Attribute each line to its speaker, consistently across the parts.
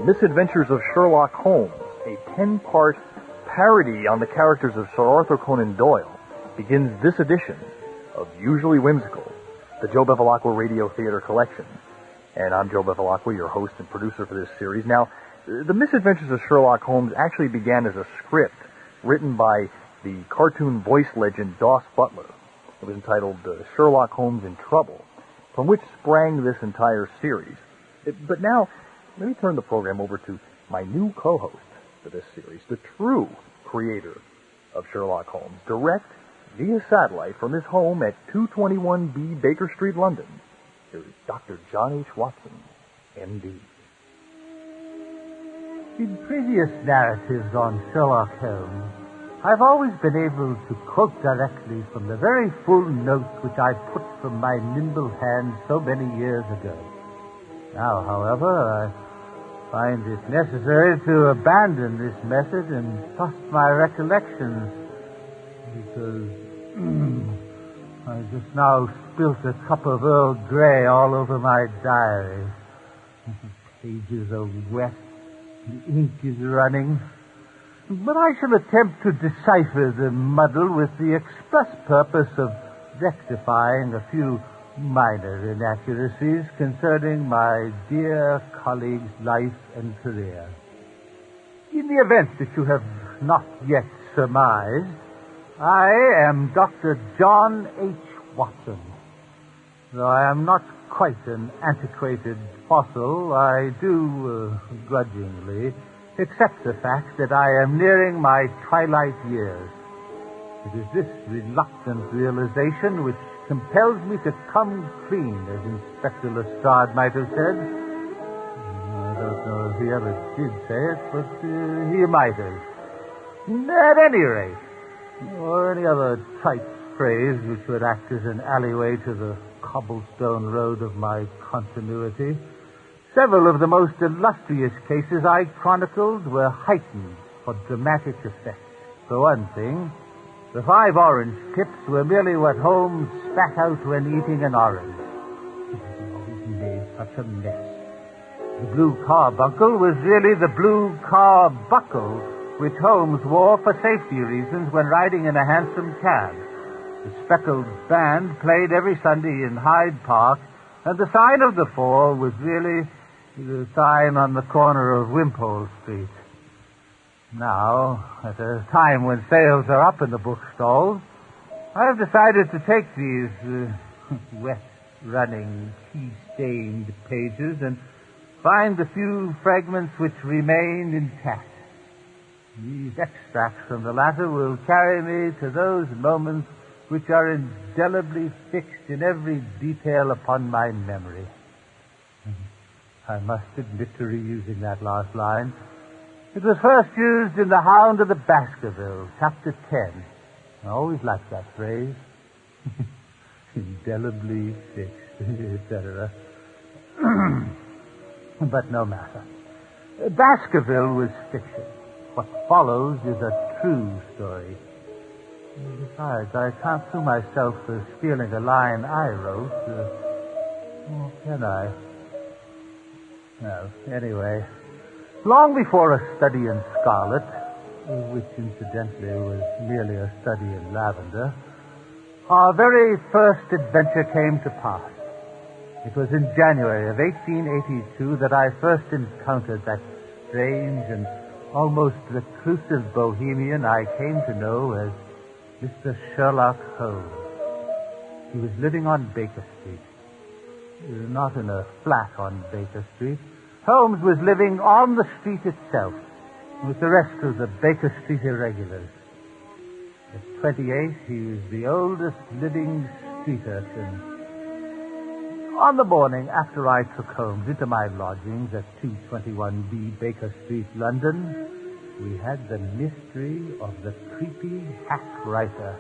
Speaker 1: Misadventures of Sherlock Holmes, a 10-part parody on the characters of Sir Arthur Conan Doyle, begins this edition of Usually Whimsical, the Joe Bevilacqua Radio Theater Collection. And I'm Joe Bevilacqua, your host and producer for this series. Now, the Misadventures of Sherlock Holmes actually began as a script written by the cartoon voice legend Daws Butler. It was entitled Sherlock Holmes in Trouble, from which sprang this entire series. But now, let me turn the program over to my new co-host for this series, the true creator of Sherlock Holmes, direct via satellite from his home at 221B Baker Street, London. Here is Dr. John H. Watson, M.D.
Speaker 2: In previous narratives on Sherlock Holmes, I've always been able to quote directly from the very full note which I put from my nimble hand so many years ago. Now, however, I find it necessary to abandon this method and trust my recollections, because I just now spilt a cup of Earl Grey all over my diary. The pages are wet, the ink is running. But I shall attempt to decipher the muddle with the express purpose of rectifying a few minor inaccuracies concerning my dear colleague's life and career. In the event that you have not yet surmised, I am Dr. John H. Watson. Though I am not quite an antiquated fossil, I do grudgingly accept the fact that I am nearing my twilight years. It is this reluctant realization which compels me to come clean, as Inspector Lestrade might have said. I don't know if he ever did say it, but he might have. At any rate, or any other trite phrase which would act as an alleyway to the cobblestone road of my continuity, several of the most illustrious cases I chronicled were heightened for dramatic effect. For one thing, the 5 orange pips were merely what Holmes spat out when eating an orange. He always made such a mess. The blue carbuncle was really the blue carbuckle, which Holmes wore for safety reasons when riding in a hansom cab. The speckled band played every Sunday in Hyde Park, and the sign of the 4 was really the sign on the corner of Wimpole Street. Now, at a time when sales are up in the bookstalls, I have decided to take these wet-running, tea-stained pages and find the few fragments which remain intact. These extracts from the latter will carry me to those moments which are indelibly fixed in every detail upon my memory. I must admit to reusing that last line. It was first used in The Hound of the Baskervilles, Chapter 10. I always liked that phrase. Indelibly fixed, etc. But no matter. Baskerville was fiction. What follows is a true story. Besides, I can't sue myself for stealing a line I wrote. Or can I? No, anyway. Long before a study in scarlet, which incidentally was merely a study in lavender, our very first adventure came to pass. It was in January of 1882 that I first encountered that strange and almost reclusive bohemian I came to know as Mr. Sherlock Holmes. He was living on Baker Street. Not in a flat on Baker Street. Holmes was living on the street itself with the rest of the Baker Street irregulars. At 28, he was the oldest living street urchin. On the morning after I took Holmes into my lodgings at 221B Baker Street, London, we had the mystery of the creepy hack writer.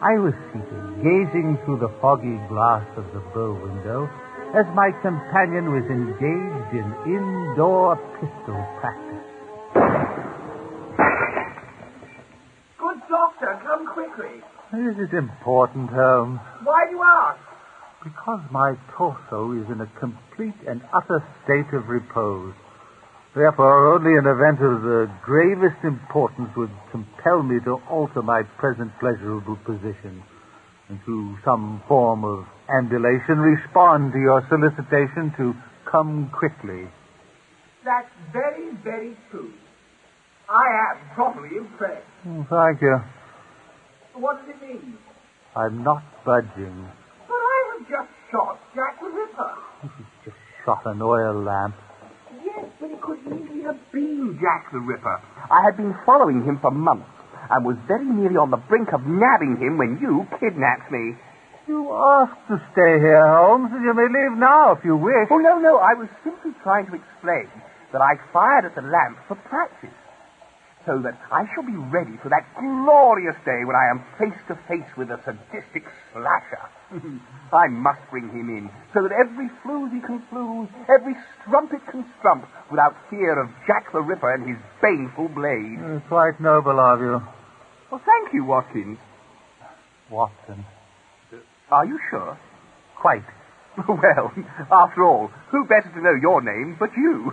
Speaker 2: I was seated, gazing through the foggy glass of the bow window, as my companion was engaged in indoor pistol practice.
Speaker 3: Good doctor, come quickly.
Speaker 2: Is it important, Holmes?
Speaker 3: Why do you ask?
Speaker 2: Because my torso is in a complete and utter state of repose. Therefore, only an event of the gravest importance would compel me to alter my present pleasurable position and through some form of ambulation respond to your solicitation to come quickly.
Speaker 3: That's very, very true. I am properly impressed.
Speaker 2: Thank you.
Speaker 3: What does it mean?
Speaker 2: I'm not budging.
Speaker 3: But I have just shot Jack the Ripper.
Speaker 2: He's just shot an oil lamp.
Speaker 3: Yes, but it could easily have been Jack the Ripper. I had been following him for months and was very nearly on the brink of nabbing him when you kidnapped me.
Speaker 2: You asked to stay here, Holmes, and you may leave now if you wish.
Speaker 3: Oh, no, I was simply trying to explain that I fired at the lamp for practice, so that I shall be ready for that glorious day when I am face to face with a sadistic slasher. I must bring him in, so that every floozy can flooze, every strumpet can strump, without fear of Jack the Ripper and his baneful blade.
Speaker 2: Quite noble of you.
Speaker 3: Well, thank you, Watkins.
Speaker 2: Watson.
Speaker 3: Are you sure?
Speaker 2: Quite.
Speaker 3: Well, after all, who better to know your name but you?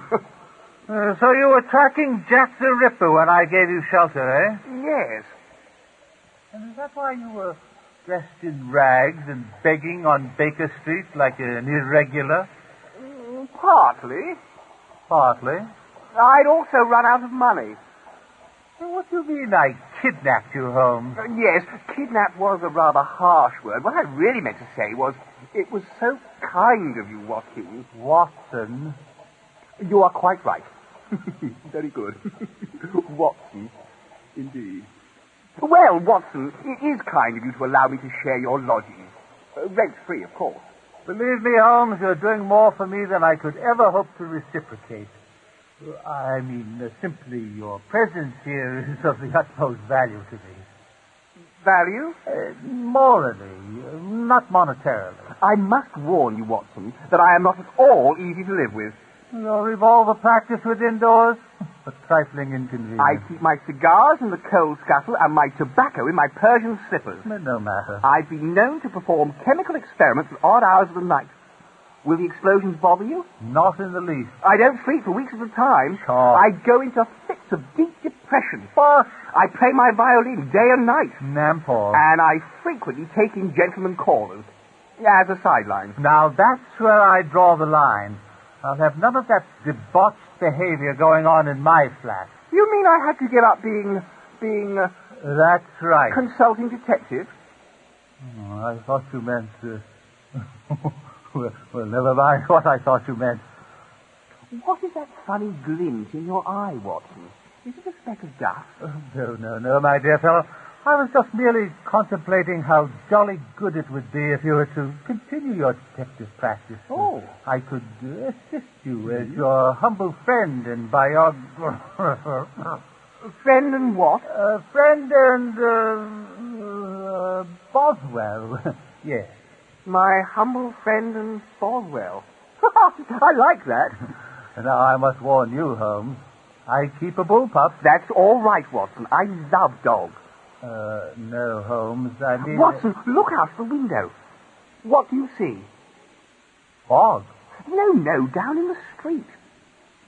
Speaker 2: So you were tracking Jack the Ripper when I gave you shelter, eh?
Speaker 3: Yes.
Speaker 2: And is that why you were dressed in rags and begging on Baker Street like an irregular?
Speaker 3: Partly.
Speaker 2: Partly.
Speaker 3: I'd also run out of money.
Speaker 2: What do you mean I kidnapped you, Holmes?
Speaker 3: Yes, kidnap was a rather harsh word. What I really meant to say was, it was so kind of you, Watkins.
Speaker 2: Watson.
Speaker 3: You are quite right. Very good. Watson, indeed. Well, Watson, it is kind of you to allow me to share your lodgings. Rent-free, of course.
Speaker 2: Believe me, Holmes, you're doing more for me than I could ever hope to reciprocate. I mean, simply your presence here is of the utmost value to me.
Speaker 3: Value?
Speaker 2: Morally, not monetarily.
Speaker 3: I must warn you, Watson, that I am not at all easy to live with.
Speaker 2: Your revolver practice within doors? A trifling inconvenience.
Speaker 3: I keep my cigars in the coal scuttle and my tobacco in my Persian slippers.
Speaker 2: No matter.
Speaker 3: I've been known to perform chemical experiments at odd hours of the night. Will the explosions bother you?
Speaker 2: Not in the least.
Speaker 3: I don't sleep for weeks at a time.
Speaker 2: Sure.
Speaker 3: I go into fits of deep depression.
Speaker 2: Bosh!
Speaker 3: I play my violin day and night.
Speaker 2: Nampor.
Speaker 3: And I frequently take in gentlemen callers as a sideline.
Speaker 2: Now, that's where I draw the line. I'll have none of that debauched behavior going on in my flat.
Speaker 3: You mean I had to give up being
Speaker 2: That's right.
Speaker 3: consulting detective?
Speaker 2: Oh, I thought you meant... well, never mind what I thought you meant.
Speaker 3: What is that funny glint in your eye, Watson? Is it a speck of dust?
Speaker 2: No, my dear fellow. I was just merely contemplating how jolly good it would be if you were to continue your detective practice.
Speaker 3: Oh.
Speaker 2: I could assist you as your humble friend and biographer.
Speaker 3: Friend and what?
Speaker 2: Friend and, Boswell. Yes.
Speaker 3: My humble friend and Boswell. I like that.
Speaker 2: Now, I must warn you, Holmes. I keep a bullpup.
Speaker 3: That's all right, Watson. I love dogs.
Speaker 2: No, Holmes. I mean...
Speaker 3: Watson, look out the window. What do you see?
Speaker 2: Fog.
Speaker 3: No, down in the street.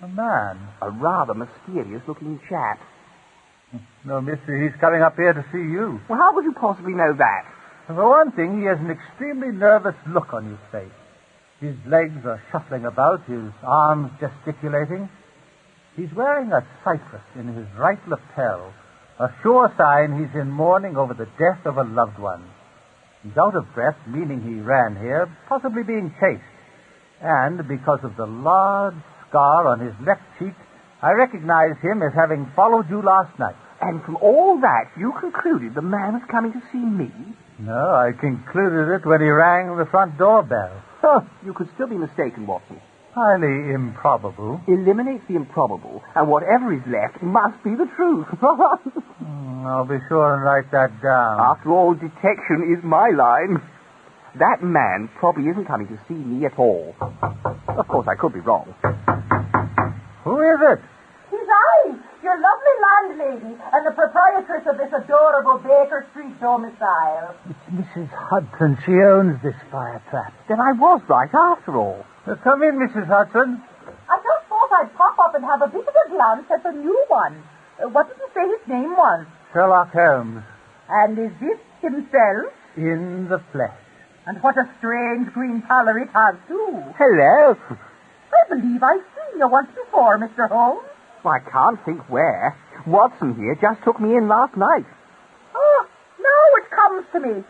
Speaker 2: A man.
Speaker 3: A rather mysterious-looking chap.
Speaker 2: No, mister, he's coming up here to see you.
Speaker 3: Well, how would you possibly know that?
Speaker 2: For one thing, he has an extremely nervous look on his face. His legs are shuffling about, his arms gesticulating. He's wearing a cypress in his right lapel, a sure sign he's in mourning over the death of a loved one. He's out of breath, meaning he ran here, possibly being chased. And because of the large scar on his left cheek, I recognize him as having followed you last night.
Speaker 3: And from all that, you concluded the man was coming to see me?
Speaker 2: No, I concluded it when he rang the front doorbell.
Speaker 3: Huh, you could still be mistaken, Watson.
Speaker 2: Highly improbable.
Speaker 3: Eliminate the improbable, and whatever is left must be the truth.
Speaker 2: I'll be sure and write that down.
Speaker 3: After all, detection is my line. That man probably isn't coming to see me at all. Of course, I could be wrong.
Speaker 2: Who is it?
Speaker 4: He's I, your lovely landlady, and the proprietress of this adorable Baker Street domicile.
Speaker 2: It's Mrs. Hudson. She owns this fire trap.
Speaker 3: Then I was right after all.
Speaker 2: Come in, Mrs. Hudson.
Speaker 4: I just thought I'd pop up up and have a bit of a glance at the new one. What did you say his name was?
Speaker 2: Sherlock Holmes,
Speaker 4: And is this himself?
Speaker 2: in the flesh.
Speaker 4: And what a strange green pallor it has, too.
Speaker 3: Hello.
Speaker 4: I believe I've seen you once before, Mr. Holmes.
Speaker 3: I can't think where. Watson here just took me in last night.
Speaker 4: Oh, now it comes to me.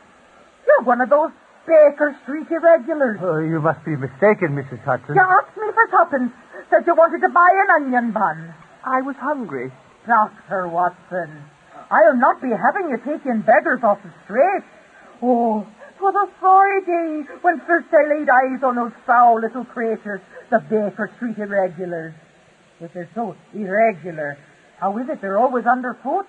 Speaker 4: You're one of those Baker Street irregulars.
Speaker 2: Oh, you must be mistaken, Mrs. Hudson.
Speaker 4: You asked me for tuppence, said you wanted to buy an onion bun.
Speaker 3: I was hungry.
Speaker 4: Dr. Watson, I'll not be having you taking beggars off the street. Oh, 'twas a sorry day when first I laid eyes on those foul little creatures, the Baker Street irregulars. If they're so irregular, how is it they're always underfoot?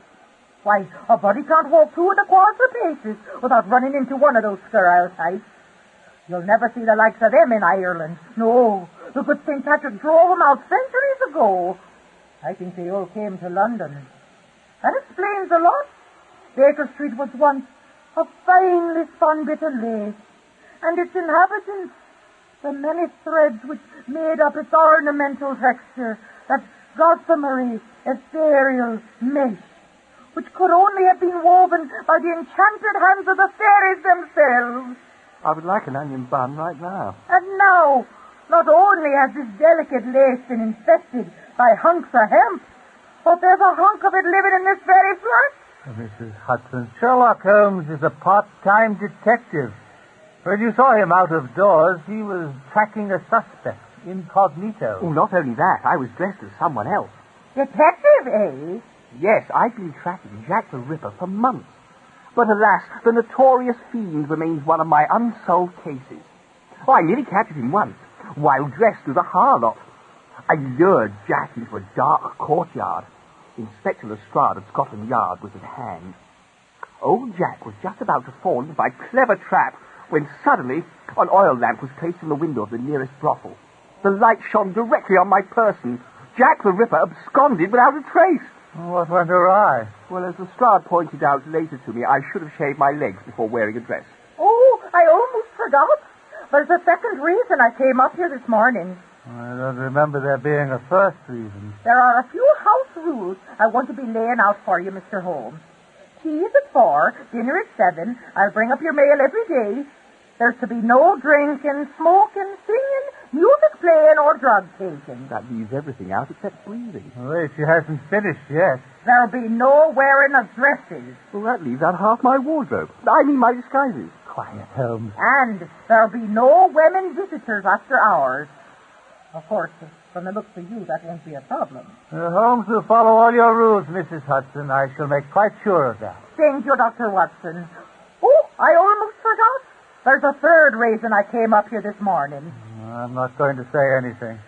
Speaker 4: Why, a body can't walk 2¼ paces without running into one of those scurrile types. You'll never see the likes of them in Ireland. No, the good St. Patrick drove them out centuries ago. I think they all came to London. That explains a lot. Baker Street was once a finely spun bit of lace, and its inhabitants, the many threads which made up its ornamental texture, that gossamery, ethereal mesh, which could only have been woven by the enchanted hands of the fairies themselves.
Speaker 3: I would like an onion bun right now.
Speaker 4: And now, not only has this delicate lace been infested by hunks of hemp, but there's a hunk of it living in this very flat.
Speaker 2: Mrs. Hudson, Sherlock Holmes is a part-time detective. When you saw him out of doors, he was tracking a suspect, incognito.
Speaker 3: Oh, not only that, I was dressed as someone else.
Speaker 4: Detective, eh?
Speaker 3: Yes, I've been tracking Jack the Ripper for months. But alas, the notorious fiend remains one of my unsolved cases. Oh, I nearly captured him once, while dressed as a harlot. I lured Jack into a dark courtyard. Inspector Lestrade at Scotland Yard was at hand. Old Jack was just about to fall into my clever trap when suddenly an oil lamp was placed in the window of the nearest brothel. The light shone directly on my person. Jack the Ripper absconded without a trace.
Speaker 2: What went awry?
Speaker 3: Well, as Lestrade pointed out later to me, I should have shaved my legs before wearing a dress.
Speaker 4: Oh, I almost forgot. There's a second reason I came up here this morning.
Speaker 2: I don't remember there being a first reason.
Speaker 4: There are a few house rules I want to be laying out for you, Mr. Holmes. Tea is at 4, dinner at 7. I'll bring up your mail every day. There's to be no drinking, smoking, singing, music playing, or drug taking.
Speaker 3: That leaves everything out except breathing.
Speaker 2: Wait, she hasn't finished yet.
Speaker 4: There'll be no wearing of dresses.
Speaker 3: Well, that leaves out half my wardrobe. I mean my disguises.
Speaker 2: Quiet, Holmes.
Speaker 4: And there'll be no women visitors after hours. Of course, from the looks of you, that won't be a problem.
Speaker 2: Holmes will follow all your rules, Mrs. Hudson. I shall make quite sure of that.
Speaker 4: Thank you, Dr. Watson. Oh, I almost forgot. There's a third reason I came up here this morning.
Speaker 2: I'm not going to say anything.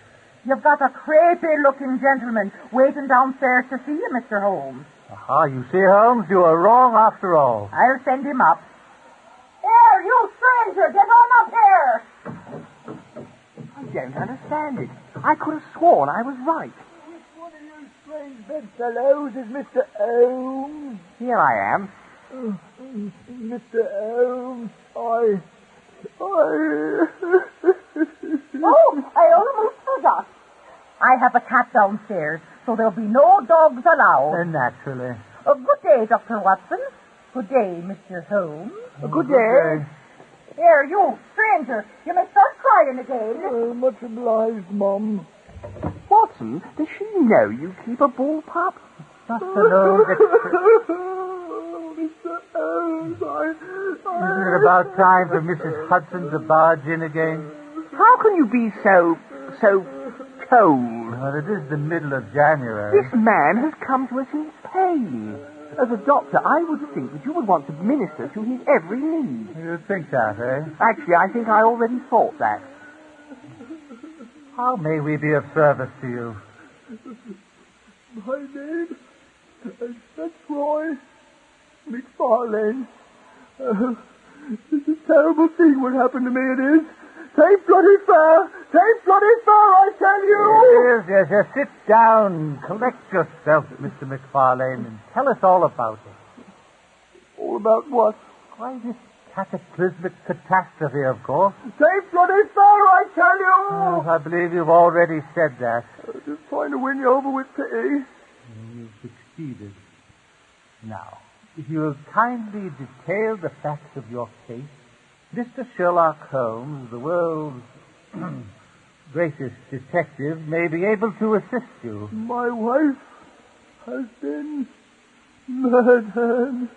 Speaker 4: You've got a crepey-looking gentleman waiting downstairs to see you, Mr. Holmes.
Speaker 2: Aha, you see, Holmes, you are wrong after all.
Speaker 4: I'll send him up. Here, you stranger, get on up here!
Speaker 3: I don't understand it. I could have sworn I was right.
Speaker 5: Which one of you strange bedfellows is Mr. Holmes?
Speaker 3: Here I am.
Speaker 5: Mr. Holmes,
Speaker 4: Oh, I almost forgot. I have a cat downstairs, so there'll be no dogs allowed.
Speaker 2: Naturally.
Speaker 4: Good day, Dr. Watson. Good day, Mr. Holmes.
Speaker 3: Good day.
Speaker 4: Here, you, stranger, you may start crying again.
Speaker 5: much obliged, Mum.
Speaker 3: Watson, does she know you keep a bull pup?
Speaker 2: Just a little bit.
Speaker 5: Mr. Holmes,
Speaker 2: Isn't it about time for Mrs. Hudson to barge in again?
Speaker 3: How can you be so cold?
Speaker 2: Well, it is the middle of January.
Speaker 3: This man has come to us in pain. As a doctor, I would think that you would want to minister to his every need.
Speaker 2: You'd think that, eh?
Speaker 3: Actually, I think I already thought that.
Speaker 2: How may we be of service to you?
Speaker 5: My name is Fitzroy McFarlane. It's a terrible thing what happened to me, it is. Take bloody fair! Take bloody fair, I tell you!
Speaker 2: Yes. Sit down. Collect yourself, Mr. McFarlane, and tell us all about it.
Speaker 5: All about what?
Speaker 2: Why, this cataclysmic catastrophe, of course.
Speaker 5: Take bloody fair, I tell you!
Speaker 2: Oh, I believe you've already said that.
Speaker 5: just trying to win you over with pity.
Speaker 2: You've succeeded. Now, if you will kindly detail the facts of your case, Mr. Sherlock Holmes, the world's greatest detective, may be able to assist you.
Speaker 5: My wife has been murdered.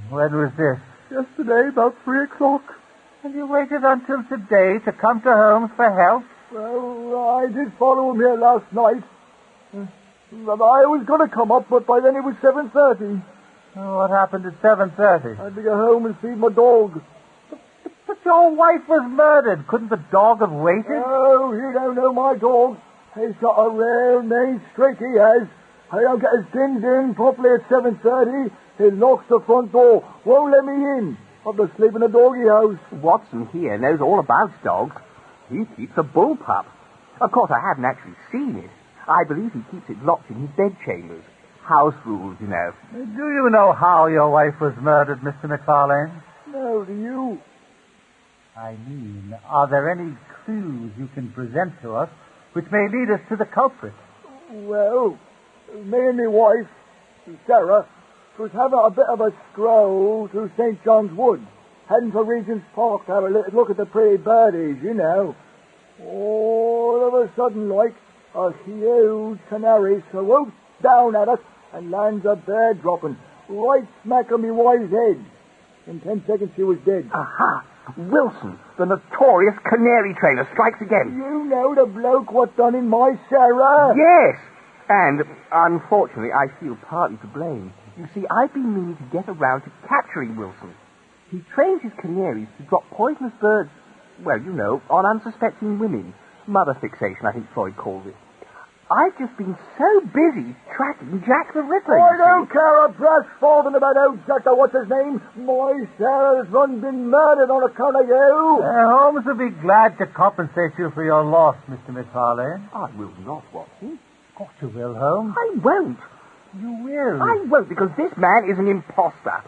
Speaker 2: When was this?
Speaker 5: Yesterday, about 3 o'clock.
Speaker 2: And you waited until today to come to Holmes for help?
Speaker 5: Well, I did follow him here last night. I was going to come up, but by then it was 7:30.
Speaker 2: What happened at 7:30?
Speaker 5: I had to go home and feed my dog.
Speaker 2: But your wife was murdered. Couldn't the dog have waited?
Speaker 5: Oh, you don't know my dog. He's got a real mean streak, he has. I don't get his pins in properly at 7:30. He locks the front door, won't let me in. I've to sleep in a doggy house.
Speaker 3: Watson here knows all about dogs. He keeps a bull pup. Of course, I haven't actually seen it. I believe he keeps it locked in his bedchambers. House rules, you know.
Speaker 2: Do you know how your wife was murdered, Mr. McFarlane?
Speaker 5: No, do you?
Speaker 2: I mean, are there any clues you can present to us which may lead us to the culprit?
Speaker 5: Well, me and my wife, Sarah, was having a bit of a stroll through St. John's Wood, heading for Regent's Park to have a little look at the pretty birdies, you know. All of a sudden, like, a huge canary swoops down at us and lands a bird dropping right smack on my wife's head. In 10 seconds, she was dead.
Speaker 3: Aha! Wilson, the notorious canary trainer, strikes again.
Speaker 5: You know the bloke what done in my Sarah?
Speaker 3: Yes! And, unfortunately, I feel partly to blame. You see, I've been meaning to get around to capturing Wilson. He trains his canaries to drop poisonous birds, well, you know, on unsuspecting women. Mother fixation, I think Freud calls it. I've just been so busy tracking Jack the Ripper.
Speaker 5: I don't care a brass farthing about old Jack the what's-his-name. My Sarah's been murdered on account of you.
Speaker 2: Holmes will be glad to compensate you for your loss, Mr. McFarlane.
Speaker 3: I will not, Watson.
Speaker 2: Of course you will, Holmes.
Speaker 3: I won't.
Speaker 2: You will.
Speaker 3: I won't, because this man is an imposter.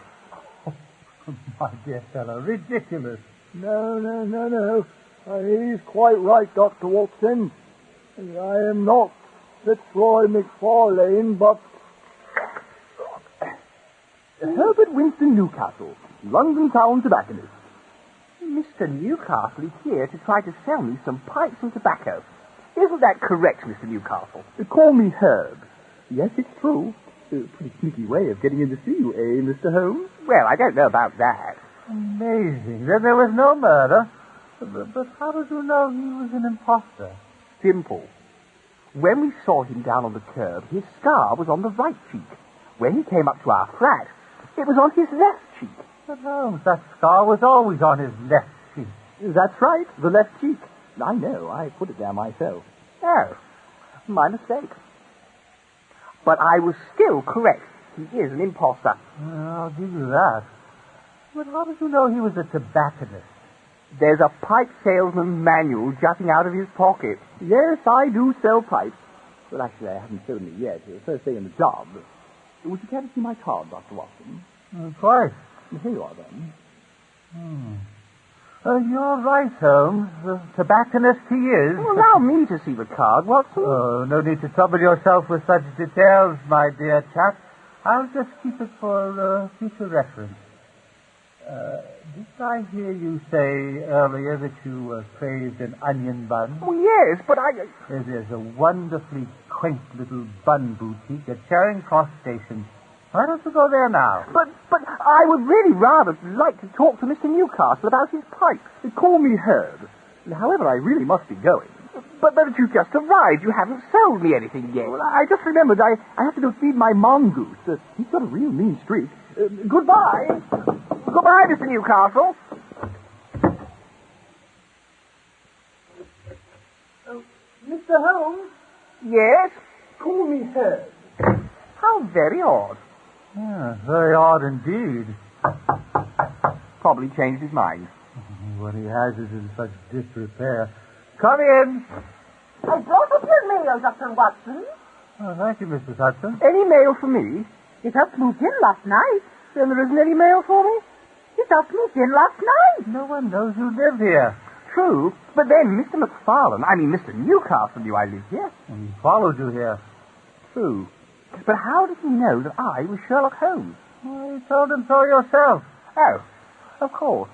Speaker 2: My dear fellow, ridiculous.
Speaker 5: No. He's quite right, Dr. Watson. I am not Fitzroy McFarlane, but
Speaker 3: Herbert Winston Newcastle, London Town tobacconist. Mr. Newcastle is here to try to sell me some pipes and tobacco. Isn't that correct, Mr. Newcastle?
Speaker 1: Call me Herb. Yes, it's true. Pretty sneaky way of getting in to see you, eh, Mr. Holmes?
Speaker 3: Well, I don't know about that.
Speaker 2: Amazing. Then there was no murder. But how did you know he was an imposter?
Speaker 3: Simple. When we saw him down on the curb, his scar was on the right cheek. When he came up to our flat, it was on his left cheek.
Speaker 2: But Holmes, that scar was always on his left cheek.
Speaker 1: That's right, the left cheek. I know, I put it there myself.
Speaker 3: Oh, my mistake. But I was still correct. He is an imposter.
Speaker 2: I'll give you that. But how did you know he was a tobacconist?
Speaker 3: There's a pipe salesman manual jutting out of his pocket.
Speaker 1: Yes, I do sell pipes. Well, actually, I haven't sold any yet. It's the first day in the job. Would you care to see my card, Dr. Watson?
Speaker 2: Quite.
Speaker 1: Here you are, then.
Speaker 2: You're right, Holmes. The tobacconist he is.
Speaker 3: Well, allow me to see the card, Watson.
Speaker 2: Oh, no need to trouble yourself with such details, my dear chap. I'll just keep it for future reference. Did I hear you say earlier that you craved an onion bun?
Speaker 3: Oh, yes, but
Speaker 2: There's a wonderfully quaint little bun boutique at Charing Cross Station. Why don't you go there now?
Speaker 3: But I would really rather like to talk to Mr. Newcastle about his pipes.
Speaker 1: Call me Herb. However, I really must be going.
Speaker 3: But you just arrived. You haven't sold me anything yet.
Speaker 1: Well, I just remembered I have to go feed my mongoose. He's got a real mean streak. Goodbye.
Speaker 3: Goodbye, Mr. Newcastle.
Speaker 5: Mr. Holmes,
Speaker 3: Yes?
Speaker 5: call me Herb.
Speaker 3: How very odd.
Speaker 2: Very odd indeed.
Speaker 3: Probably changed his mind.
Speaker 2: What he has is in such disrepair. Come in.
Speaker 4: I brought up your mail, Dr. Watson.
Speaker 2: Oh, thank you, Mrs. Hudson.
Speaker 3: Any mail for me?
Speaker 4: It just moved in last night.
Speaker 3: Then there isn't any mail for me?
Speaker 4: It just moved in last night.
Speaker 2: No one knows you live here.
Speaker 3: true, but then Mr. Newcastle knew I lived here.
Speaker 2: And he followed you here.
Speaker 3: True. But how did he know that I was Sherlock Holmes?
Speaker 2: Well, you told him so yourself.
Speaker 3: Oh, of course.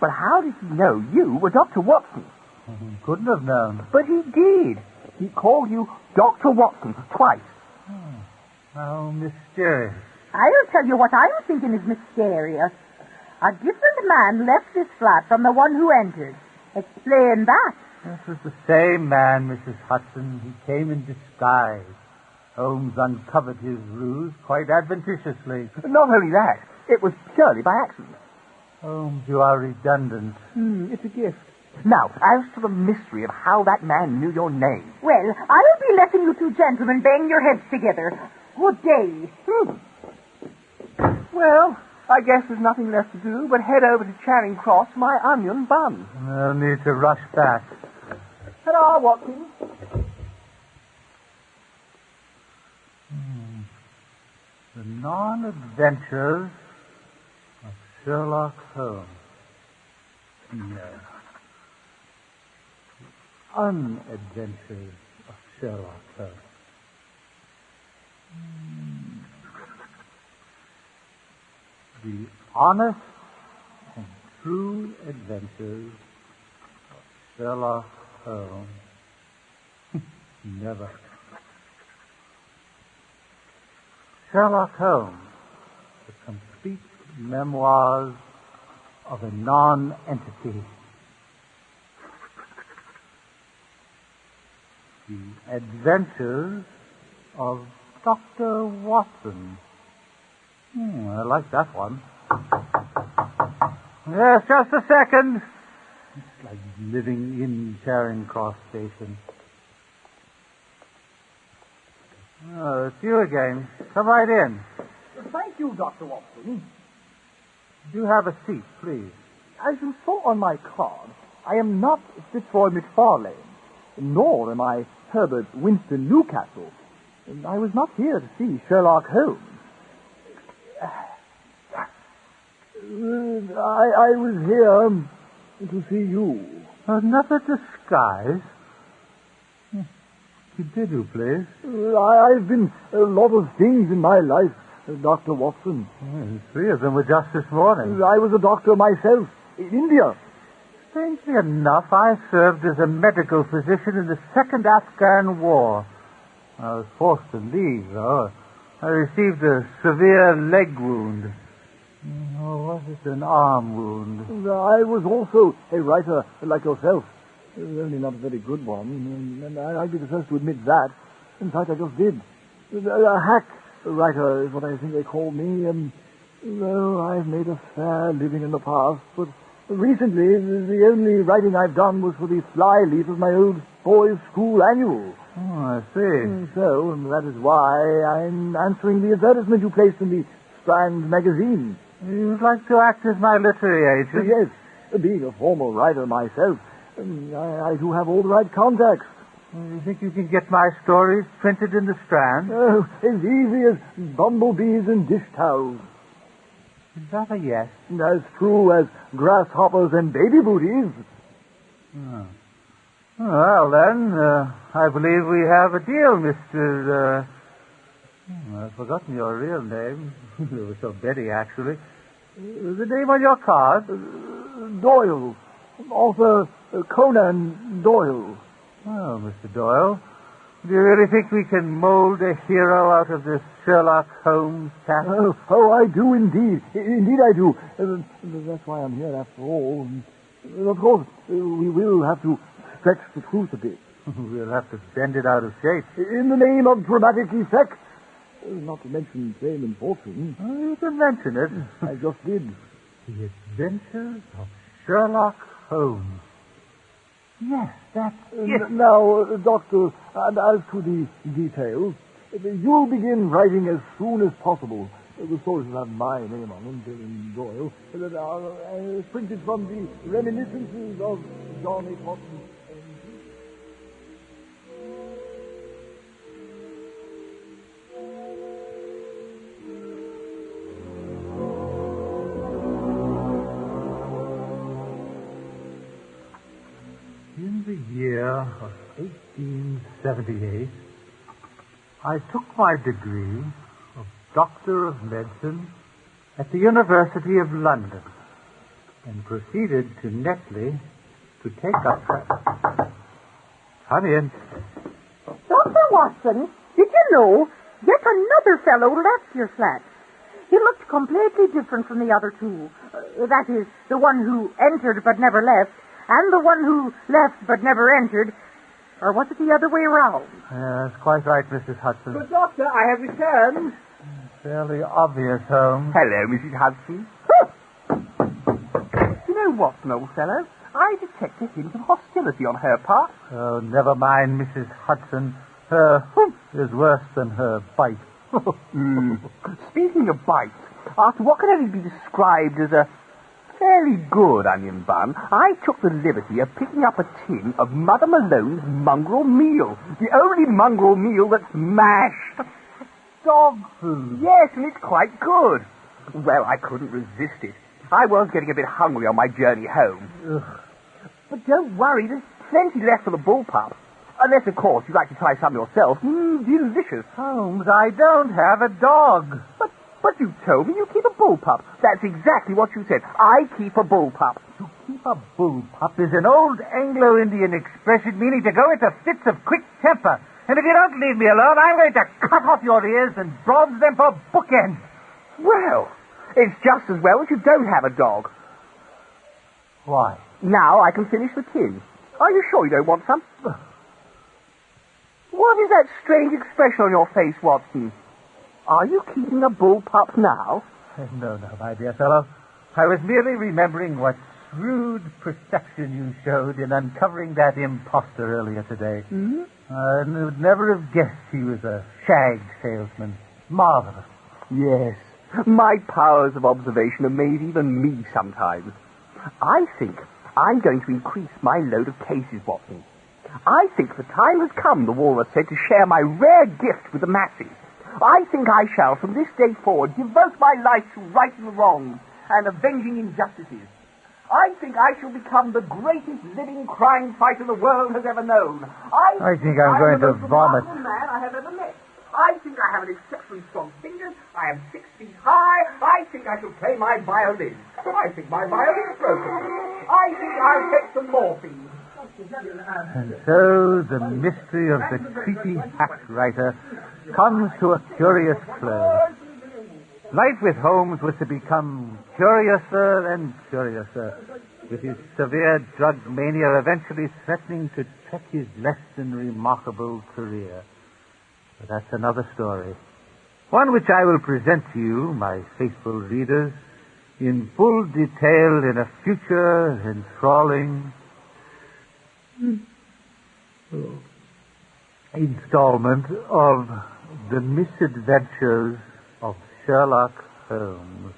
Speaker 3: But how did he know you were Dr. Watson?
Speaker 2: He couldn't have known.
Speaker 3: But he did. He called you Dr. Watson twice.
Speaker 2: How mysterious.
Speaker 4: I'll tell you what I'm thinking is mysterious. A different man left this flat from the one who entered. Explain that.
Speaker 2: This was the same man, Mrs. Hudson. He came in disguise. Holmes uncovered his ruse quite adventitiously.
Speaker 3: Not only that, it was purely by accident.
Speaker 2: Holmes, you are redundant.
Speaker 3: It's a gift. Now, as to the mystery of how that man knew your name.
Speaker 4: Well, I'll be letting you two gentlemen bang your heads together. Good day.
Speaker 3: Well, I guess there's nothing left to do but head over to Charing Cross for my onion bun.
Speaker 2: No need to rush back.
Speaker 3: Ta-da, Watson.
Speaker 2: The Non-Adventures of Sherlock Holmes. No. Unadventures of Sherlock Holmes. The honest and true adventures of Sherlock Holmes. Never. Sherlock Holmes, the complete memoirs of a non-entity. The Adventures of Dr. Watson. I like that one. Yes, just a second. It's like living in Charing Cross Station. Oh, it's you again. Come right in.
Speaker 5: Thank you, Dr. Watson.
Speaker 2: Do have a seat, please.
Speaker 5: As you saw on my card, I am not Fitzroy McFarlane, nor am I Herbert Winston Newcastle. I was not here to see Sherlock Holmes. I was here to see you.
Speaker 2: Another disguise? Continue, please.
Speaker 5: I've been a lot of things in my life, Dr. Watson.
Speaker 2: Three of them were just this morning.
Speaker 5: I was a doctor myself in India.
Speaker 2: Strangely enough, I served as a medical physician in the Second Afghan War. I was forced to leave, though. I received a severe leg wound. Or was it an arm wound?
Speaker 5: I was also a writer like yourself. Only not a very good one, and I'd be the first to admit that. In fact, I just did. A hack writer is what I think they call me. Well, I've made a fair living in the past, but recently the only writing I've done was for the fly leaf of my old boys' school annual.
Speaker 2: Oh, I see.
Speaker 5: So that is why I'm answering the advertisement you placed in the Strand magazine.
Speaker 2: You'd like to act as my literary agent?
Speaker 5: Yes, being a former writer myself, I do have all the right contacts.
Speaker 2: You think you can get my stories printed in the Strand?
Speaker 5: Oh, as easy as bumblebees and dish towels.
Speaker 2: Is that a yes?
Speaker 5: As true as grasshoppers and baby booties.
Speaker 2: Oh. Well, then, I believe we have a deal, Mr. I've forgotten your real name. You were so Betty, actually. The name on your card?
Speaker 5: Doyle. Arthur Conan Doyle.
Speaker 2: Oh, Mr. Doyle, do you really think we can mold a hero out of this Sherlock Holmes cat?
Speaker 5: Oh, I do indeed. Indeed I do. That's why I'm here after all. Of course, we will have to stretch the truth a bit.
Speaker 2: We'll have to bend it out of shape.
Speaker 5: In the name of dramatic effect. Not to mention fame and fortune.
Speaker 2: Oh, you can mention it.
Speaker 5: I just did.
Speaker 2: The Adventures of Sherlock Holmes. Yes, that's it.
Speaker 5: Now, Doctor, and as to the details, you'll begin writing as soon as possible. The stories will have my name on them, Basil Doyle, that are printed from the reminiscences of John A. Watson.
Speaker 2: In the year of 1878, I took my degree of Doctor of Medicine at the University of London and proceeded to Netley to take up... Come in.
Speaker 4: Dr. Watson, did you know yet another fellow left your flat? He looked completely different from the other two. That is, the one who entered but never left, and the one who left but never entered. Or was it the other way around?
Speaker 2: That's quite right, Mrs. Hudson.
Speaker 3: But, Doctor, I have returned.
Speaker 2: Fairly obvious, Holmes.
Speaker 3: Hello, Mrs. Hudson. You know, Watson, old fellow, I detect a hint of hostility on her part.
Speaker 2: Oh, never mind, Mrs. Hudson. Her humph is worse than her bite.
Speaker 3: Speaking of bites, after what can only be described as a fairly good onion bun, I took the liberty of picking up a tin of Mother Malone's mongrel meal. The only mongrel meal that's mashed.
Speaker 2: Dog food.
Speaker 3: Yes, and it's quite good. Well, I couldn't resist it. I was getting a bit hungry on my journey home.
Speaker 2: Ugh.
Speaker 3: But don't worry, there's plenty left for the bullpup. Unless, of course, you'd like to try some yourself. Delicious.
Speaker 2: Holmes, I don't have a dog.
Speaker 3: But you told me you keep a bullpup. That's exactly what you said. I keep a bullpup.
Speaker 2: To keep a bullpup is an old Anglo-Indian expression meaning to go into fits of quick temper. And if you don't leave me alone, I'm going to cut off your ears and bronze them for bookends.
Speaker 3: Well, it's just as well that you don't have a dog.
Speaker 2: Why?
Speaker 3: Now I can finish the tin. Are you sure you don't want some? What is that strange expression on your face, Watson? Are you keeping a bullpup now?
Speaker 2: No, my dear fellow. I was merely remembering what shrewd perception you showed in uncovering that imposter earlier today.
Speaker 3: Mm-hmm.
Speaker 2: I would never have guessed he was a shag salesman. Marvelous.
Speaker 3: Yes. My powers of observation amaze even me sometimes. I think I'm going to increase my load of cases, Watson. I think the time has come, the walrus said, to share my rare gift with the masses. I think I shall, from this day forward, devote my life to righting wrongs and avenging injustices. I think I shall become the greatest living crime fighter the world has ever known.
Speaker 2: I think I'm going to vomit.
Speaker 3: The most remarkable man I have ever met. I think I have an exceptionally strong finger. I am 6 feet high. I think I shall play my violin. I think my violin's broken. I think I'll take some morphine.
Speaker 2: And so the mystery of the creepy hack writer comes to a curious close. Life with Holmes was to become curiouser and curiouser, with his severe drug mania eventually threatening to check his less than remarkable career. But that's another story, one which I will present to you, my faithful readers, in full detail in a future enthralling installment of The Misadventures of Sherlock Holmes.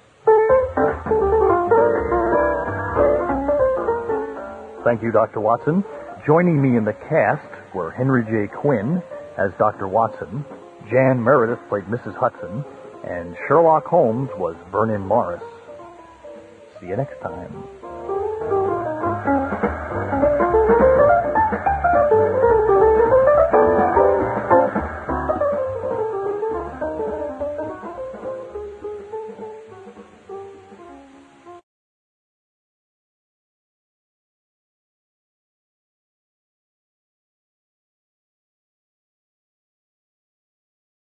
Speaker 1: Thank you, Dr. Watson. Joining me in the cast were Henry J. Quinn as Dr. Watson, Jan Meredith played Mrs. Hudson, and Sherlock Holmes was Vernon Morris. See you next time.